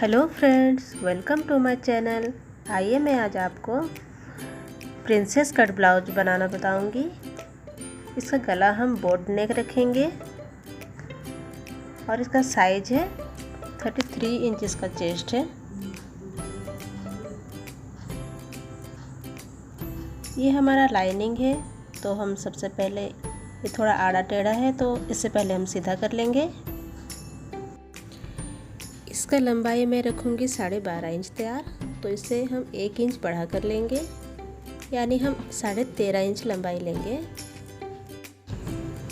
Hello friends, welcome to my channel. आइए मैं आज आपको प्रिंसेस कट ब्लाउज बनाना बताऊंगी। इसका गला हम बोट नेक रखेंगे और इसका साइज है 33 इंच इसका चेस्ट है। ये हमारा लाइनिंग है, तो हम सबसे पहले ये थोड़ा आड़ा टेढ़ा है तो इससे पहले हम सीधा कर लेंगे। इसका लंबाई मैं रखूँगी 12.5 इंच तैयार, तो इसे हम 1 इंच बढ़ा कर लेंगे, यानी हम 13.5 इंच लंबाई लेंगे।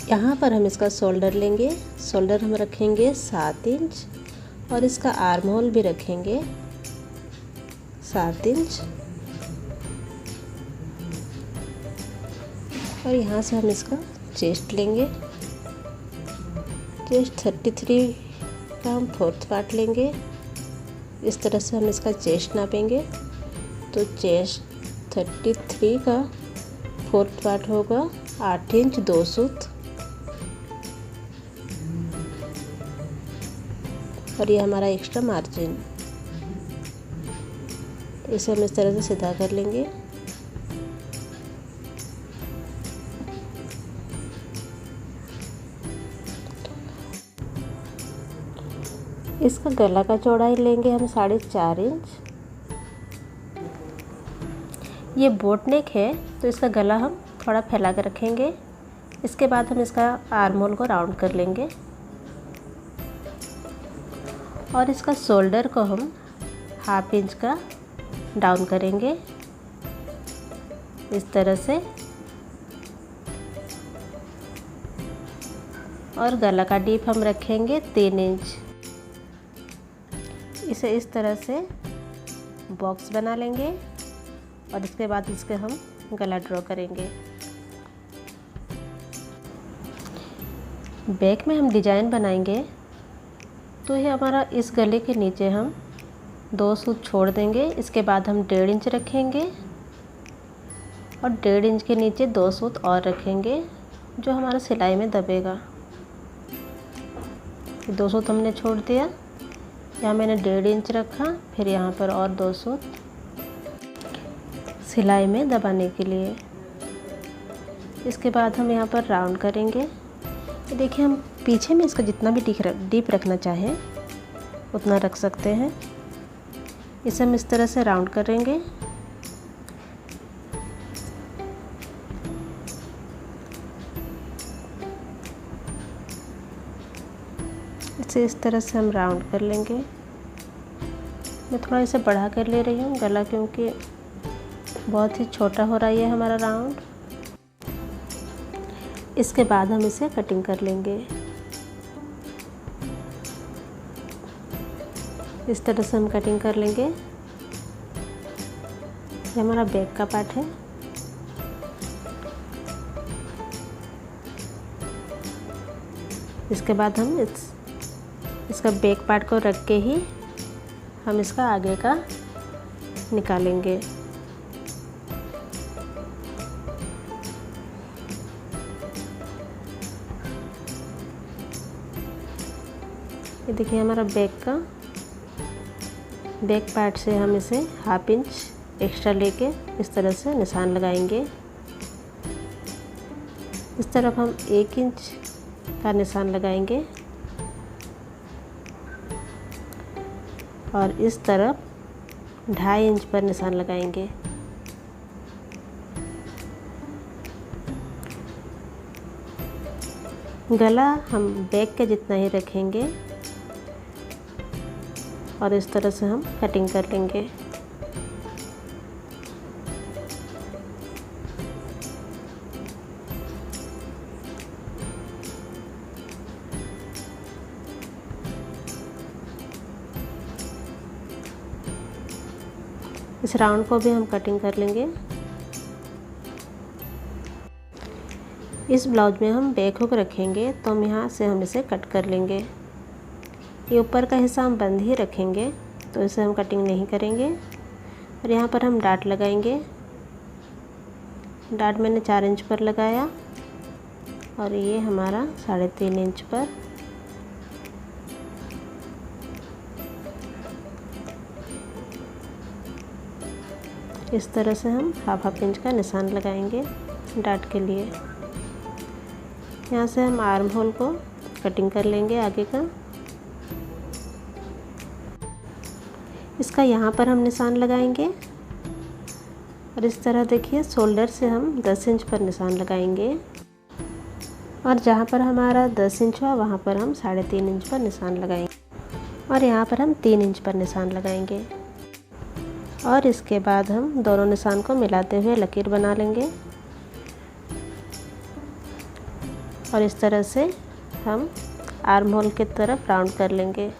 यहाँ पर हम इसका शोल्डर लेंगे। शोल्डर हम रखेंगे 7 इंच और इसका आर्म होल भी रखेंगे 7 इंच। और यहाँ से हम इसका चेस्ट लेंगे। चेस्ट 33 का हम 4th पार्ट लेंगे। इस तरह से हम इसका चेस्ट नापेंगे, तो चेस्ट 33 का 4th पार्ट होगा 8 इंच 2 सूत। और ये हमारा एक्स्ट्रा मार्जिन, इसे हम इस तरह से सीधा कर लेंगे। इसका गला का चौड़ाई लेंगे हम 4.5 इंच। ये बोट नेक है, तो इसका गला हम थोड़ा फैला कर रखेंगे। इसके बाद हम इसका आर्म होल को राउंड कर लेंगे और इसका शोल्डर को हम 1/2 इंच का डाउन करेंगे इस तरह से। और गला का डीप हम रखेंगे 3 इंच। इसे इस तरह से बॉक्स बना लेंगे और इसके बाद इसके हम गला ड्रॉ करेंगे। बैक में हम डिजाइन बनाएंगे, तो ये हमारा इस गले के नीचे हम 2 सूत छोड़ देंगे। इसके बाद हम 1.5 इंच रखेंगे और 1.5 इंच के नीचे 2 सूत और रखेंगे, जो हमारा सिलाई में दबेगा। 2 सूत हमने छोड़ दिया। यहाँ मैंने 1.5 इंच रखा, फिर यहाँ पर और 2 सूत सिलाई में दबाने के लिए। इसके बाद हम यहाँ पर राउंड करेंगे। देखिए, हम पीछे में इसका जितना भी डीप रखना चाहें उतना रख सकते हैं। इसे हम इस तरह से राउंड करेंगे। इसे इस तरह से हम राउंड कर लेंगे। मैं थोड़ा इसे बढ़ा कर ले रही हूँ गला, क्योंकि बहुत ही छोटा हो रहा है ये हमारा राउंड। इसके बाद हम इसे कटिंग कर लेंगे। इस तरह से हम कटिंग कर लेंगे। ये हमारा बैक का पार्ट है। इसके बाद हम इसका बैक पार्ट को रख के ही हम इसका आगे का निकालेंगे। ये देखिए, हमारा बैक पार्ट से हम इसे 1/2 इंच एक्स्ट्रा लेके इस तरह से निशान लगाएंगे। इस तरफ हम 1 इंच का निशान लगाएंगे और इस तरफ 2.5 इंच पर निशान लगाएंगे। गला हम बैक के जितना ही रखेंगे और इस तरह से हम कटिंग कर लेंगे। इस राउंड को भी हम कटिंग कर लेंगे। इस ब्लाउज में हम बैक हुक रखेंगे, तो हम यहाँ से हम इसे कट कर लेंगे। ये ऊपर का हिस्सा हम बंद ही रखेंगे, तो इसे हम कटिंग नहीं करेंगे। और यहाँ पर हम डाट लगाएंगे। डाट मैंने 4 इंच पर लगाया और ये हमारा 3.5 इंच पर। इस तरह से हम हाफ इंच का निशान लगाएंगे डाट के लिए। यहाँ से हम आर्म होल को कटिंग कर लेंगे आगे का। इसका यहाँ पर हम निशान लगाएंगे और इस तरह देखिए शोल्डर से हम 10 इंच पर निशान लगाएंगे और जहाँ पर हमारा 10 इंच हुआ वहाँ पर हम 3.5 इंच पर निशान लगाएंगे और यहाँ पर हम 3 इंच पर निशान लगाएंगे। और इसके बाद हम दोनों निशान को मिलाते हुए लकीर बना लेंगे और इस तरह से हम आर्म होल की तरफ राउंड कर लेंगे।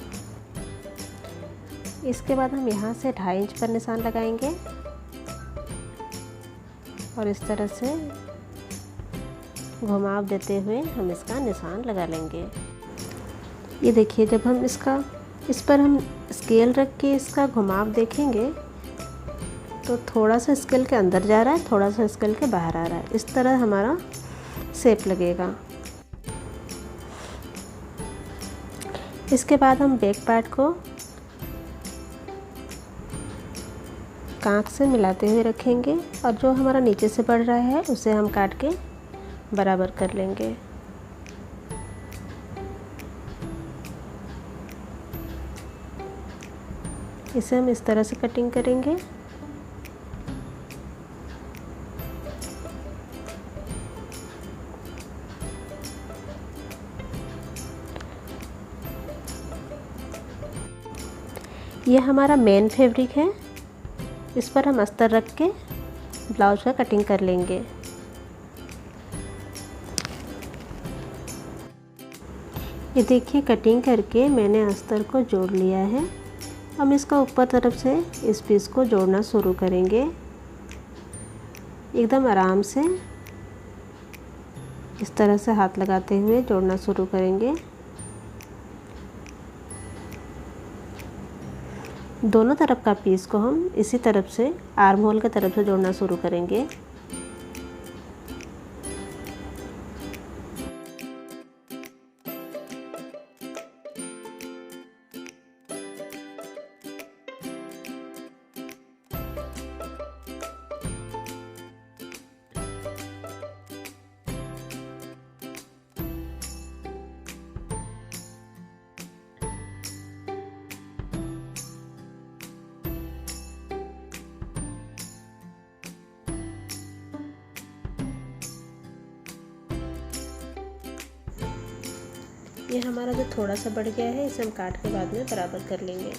इसके बाद हम यहाँ से 2.5 इंच पर निशान लगाएंगे और इस तरह से घुमाव देते हुए हम इसका निशान लगा लेंगे। ये देखिए जब हम इस पर हम स्केल रख के इसका घुमाव देखेंगे तो थोड़ा सा स्केल के अंदर जा रहा है, थोड़ा सा स्केल के बाहर आ रहा है। इस तरह हमारा शेप लगेगा। इसके बाद हम बैक पार्ट को कांच से मिलाते हुए रखेंगे और जो हमारा नीचे से बढ़ रहा है उसे हम काट के बराबर कर लेंगे। इसे हम इस तरह से कटिंग करेंगे। ये हमारा मेन फैब्रिक है, इस पर हम अस्तर रख के ब्लाउज का कटिंग कर लेंगे। ये देखिए कटिंग करके मैंने अस्तर को जोड़ लिया है। हम इसका ऊपर तरफ से इस पीस को जोड़ना शुरू करेंगे। एकदम आराम से इस तरह से हाथ लगाते हुए जोड़ना शुरू करेंगे। दोनों तरफ का पीस को हम इसी तरफ से आर्म होल की तरफ से जोड़ना शुरू करेंगे। ये हमारा जो थोड़ा सा बढ़ गया है इसे हम काट के बाद में बराबर कर लेंगे।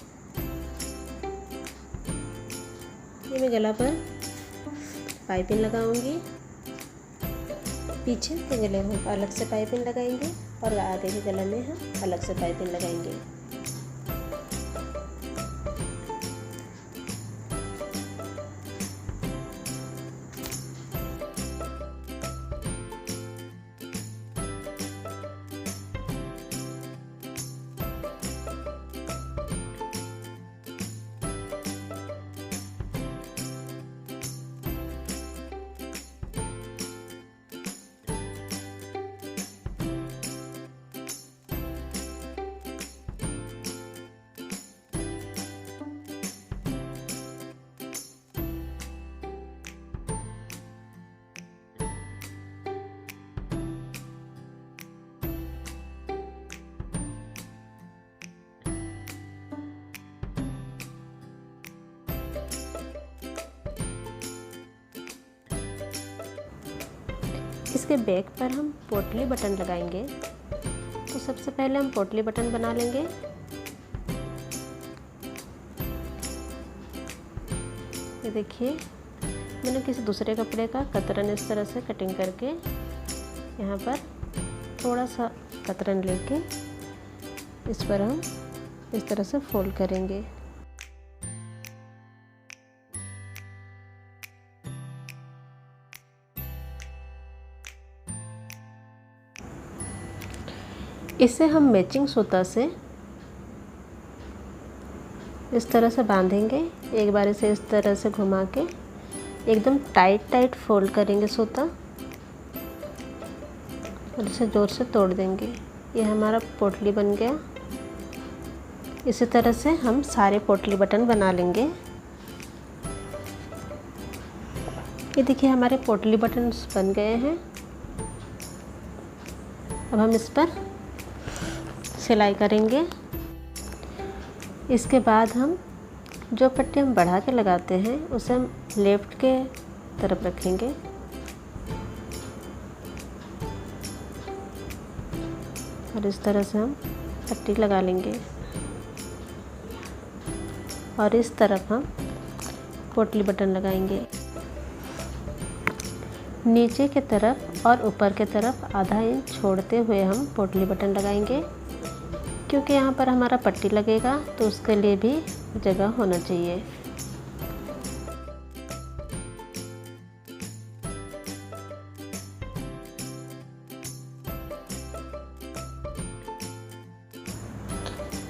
ये मैं गला पर पाइपिंग लगाऊंगी, पीछे के गले में अलग से पाइपिंग लगाएंगे और आगे के गले में हम अलग से पाइपिंग लगाएंगे। इसके बैक पर हम पोटली बटन लगाएंगे। तो सबसे पहले हम पोटली बटन बना लेंगे। ये देखिए मैंने किसी दूसरे कपड़े का कतरन इस तरह से कटिंग करके यहाँ पर थोड़ा सा कतरन लेके इस पर हम इस तरह से फोल्ड करेंगे। इसे हम मैचिंग सूता से इस तरह से बांधेंगे। एक बार इसे इस तरह से घुमा के एकदम टाइट फोल्ड करेंगे सूता और इसे जोर से तोड़ देंगे। ये हमारा पोटली बन गया। इसी तरह से हम सारे पोटली बटन बना लेंगे। ये देखिए हमारे पोटली बटन्स बन गए हैं। अब हम इस पर सिलाई करेंगे। इसके बाद हम जो पट्टी हम बढ़ा के लगाते हैं उसे हम लेफ्ट के तरफ रखेंगे और इस तरह से हम पट्टी लगा लेंगे और इस तरफ हम पोटली बटन लगाएंगे। नीचे के तरफ और ऊपर के तरफ आधा इंच छोड़ते हुए हम पोटली बटन लगाएंगे, क्योंकि यहाँ पर हमारा पट्टी लगेगा तो उसके लिए भी जगह होना चाहिए।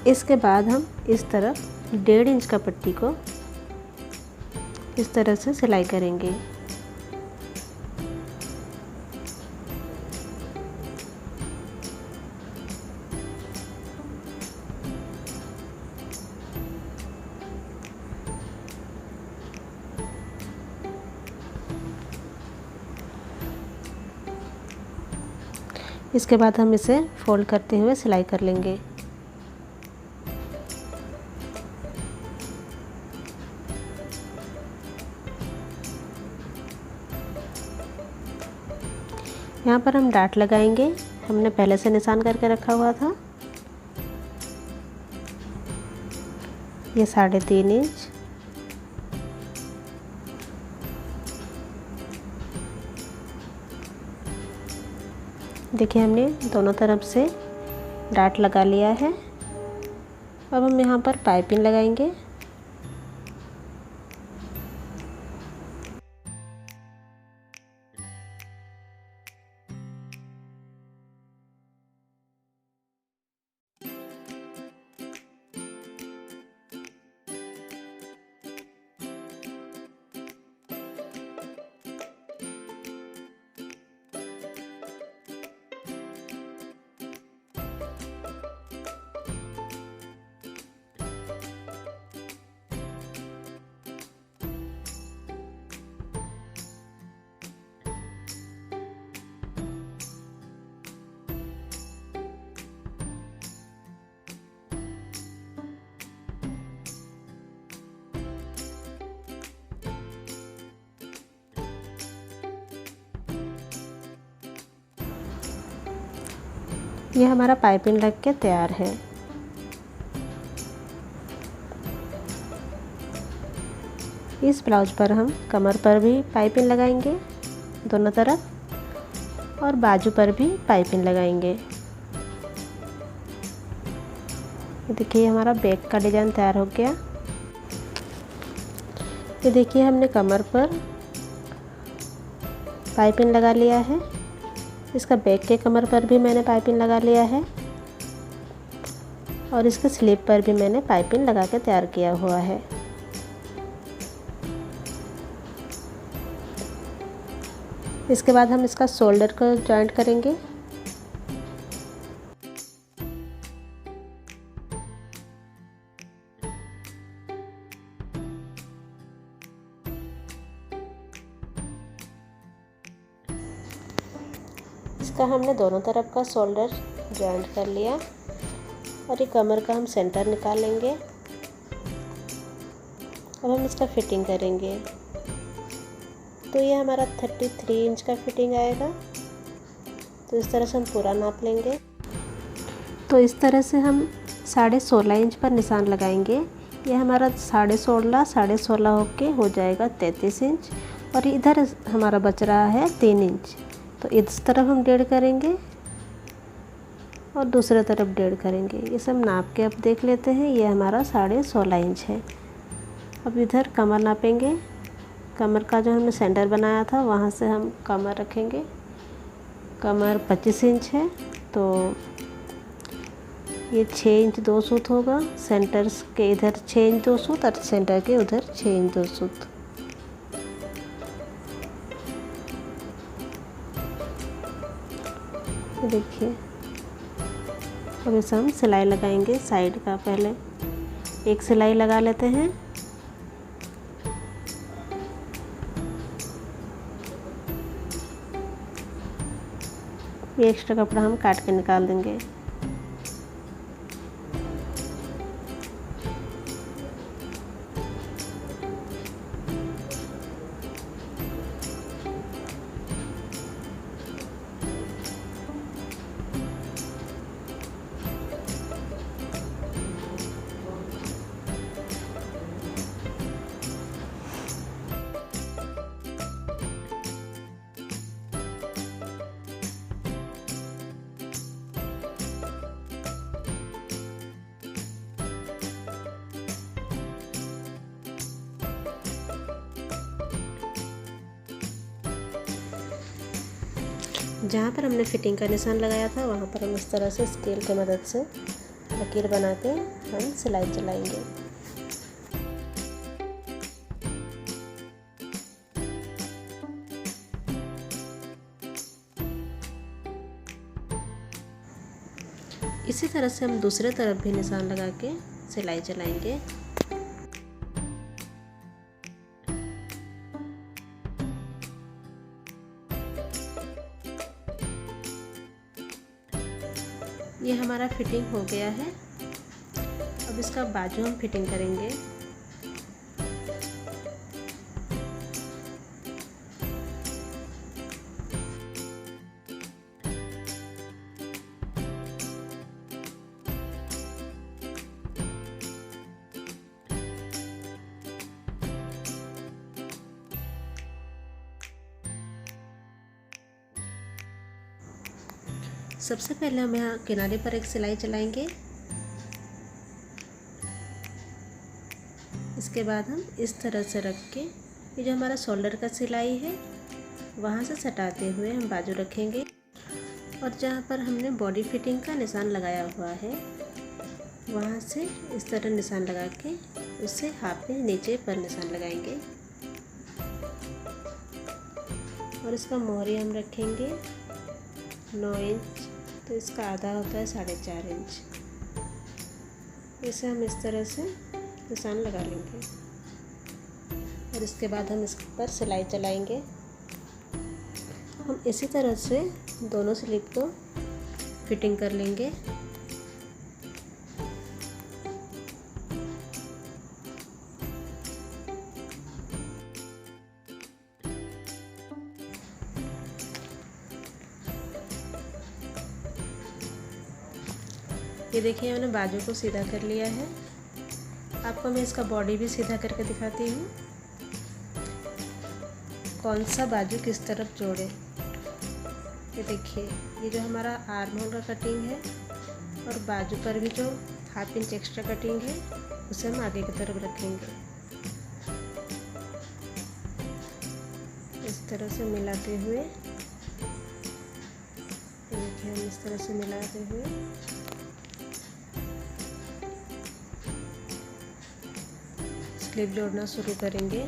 इसके बाद हम इस तरफ 1.5 इंच का पट्टी को इस तरह से सिलाई करेंगे। इसके बाद हम इसे फोल्ड करते हुए सिलाई कर लेंगे। यहाँ पर हम डाट लगाएंगे, हमने पहले से निशान करके रखा हुआ था। ये 3.5 इंच, देखिए हमने दोनों तरफ से डाट लगा लिया है। अब हम यहाँ पर पाइपिंग लगाएंगे। ये हमारा पाइपिंग लग के तैयार है। इस ब्लाउज पर हम कमर पर भी पाइपिंग लगाएंगे दोनों तरफ, और बाजू पर भी पाइपिंग लगाएंगे। देखिए हमारा बैक का डिज़ाइन तैयार हो गया। ये देखिए हमने कमर पर पाइपिंग लगा लिया है, इसका बैक के कमर पर भी मैंने पाइपिंग लगा लिया है और इसके स्लीव पर भी मैंने पाइपिंग लगा के तैयार किया हुआ है। इसके बाद हम इसका शोल्डर को जॉइंट करेंगे। इसका हमने दोनों तरफ का शोल्डर जॉइंट कर लिया और ये कमर का हम सेंटर निकाल लेंगे। अब हम इसका फिटिंग करेंगे। तो ये हमारा 33 इंच का फिटिंग आएगा। तो इस तरह से हम पूरा नाप लेंगे। तो इस तरह से हम 16.5 इंच पर निशान लगाएंगे। ये हमारा 16.5 होके हो जाएगा 33 इंच, और इधर हमारा बच रहा है 3 इंच। तो इस तरफ हम 1.5 करेंगे और दूसरे तरफ 1.5 करेंगे। ये सब नाप के अब देख लेते हैं। ये हमारा 16.5 इंच है। अब इधर कमर नापेंगे। कमर का जो हमने सेंटर बनाया था वहाँ से हम कमर रखेंगे। कमर 25 इंच है, तो ये 6 इंच 2 सूत होगा। सेंटर के इधर 6 इंच 2 सूत और सेंटर के उधर 6 इंच 2 सूत। देखिए अब इसे हम सिलाई लगाएंगे। साइड का पहले एक सिलाई लगा लेते हैं। ये एक्स्ट्रा कपड़ा हम काट के निकाल देंगे। जहाँ पर हमने फिटिंग का निशान लगाया था वहाँ पर हम इस तरह से स्केल की मदद से लकीर बना के हम सिलाई चलाएंगे। इसी तरह से हम दूसरे तरफ भी निशान लगा के सिलाई चलाएंगे। ये हमारा फिटिंग हो गया है। अब इसका बाजू हम फिटिंग करेंगे। सबसे पहले हम यहाँ किनारे पर एक सिलाई चलाएंगे। इसके बाद हम इस तरह से रख के ये जो हमारा शोल्डर का सिलाई है वहाँ से सटाते हुए हम बाजू रखेंगे और जहाँ पर हमने बॉडी फिटिंग का निशान लगाया हुआ है वहाँ से इस तरह निशान लगा के उससे हाफ इंच नीचे पर निशान लगाएंगे और इसका मोहरी हम रखेंगे 9 इंच, तो इसका आधा होता है 4.5 इंच। इसे हम इस तरह से निशान लगा लेंगे और इसके बाद हम इस पर सिलाई चलाएंगे। हम इसी तरह से दोनों स्लीव को फिटिंग कर लेंगे। ये देखिए मैंने बाजू को सीधा कर लिया है। आपको मैं इसका बॉडी भी सीधा करके दिखाती हूँ, कौन सा बाजू किस तरफ जोड़े। ये देखिए ये जो हमारा आर्म होल का कटिंग है और बाजू पर भी जो हाफ इंच एक्स्ट्रा कटिंग है उसे हम आगे की तरफ रखेंगे। इस तरह से मिलाते हुए, देखिए हम इस तरह से मिलाते हुए स्लीव जोड़ना शुरू करेंगे।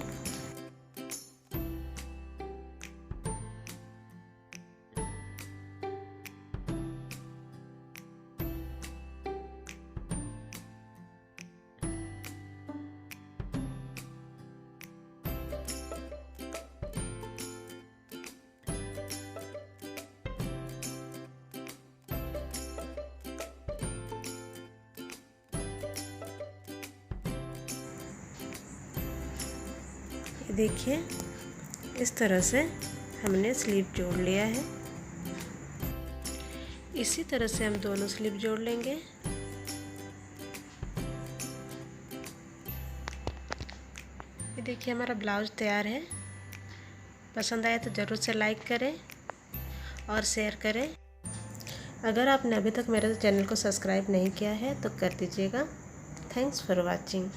देखिए इस तरह से हमने स्लीव जोड़ लिया है। इसी तरह से हम दोनों स्लीव जोड़ लेंगे। ये देखिए हमारा ब्लाउज तैयार है। पसंद आए तो ज़रूर से लाइक करें और शेयर करें। अगर आपने अभी तक मेरे चैनल को सब्सक्राइब नहीं किया है तो कर दीजिएगा। Thanks for watching.